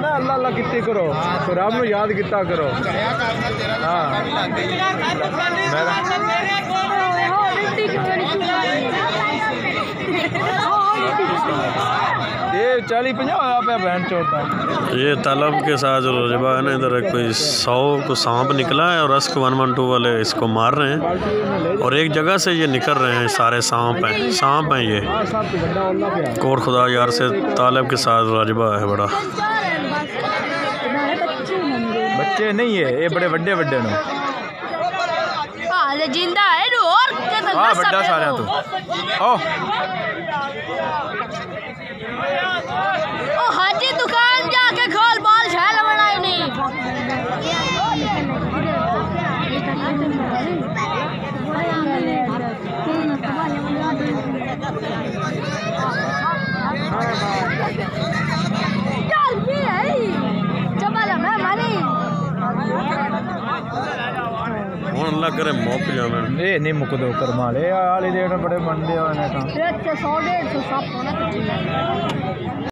ना अल्लाह अल्लाह कितनी करो तो रब नूं याद किता करो। हाँ ये 40-50 होया पे बहन चोटा। ये तालब के साथ जो रोजबा है ना, इधर कोई 100 को सांप निकला है और रस्क 112 वाले इसको मार रहे हैं और एक जगह से ये निकल रहे हैं, सारे सांप हैं ये। कोट खुदा यार से तालब के साथ रोजबा है बड़ा। बच्चे नहीं है ये, बड़े बड़े बड़े नो जिंदा है और हाँ बड़ा सारा तू ओ हाजी दुकान जाके खोल बाल छाल बनाई नहीं। चल भी है चबला मैं मानी अल्लाह करे मुक जावे। ये नहीं मुक दो करमाले आली देड़ बड़े बनदे होने ता 100-150 सब होना।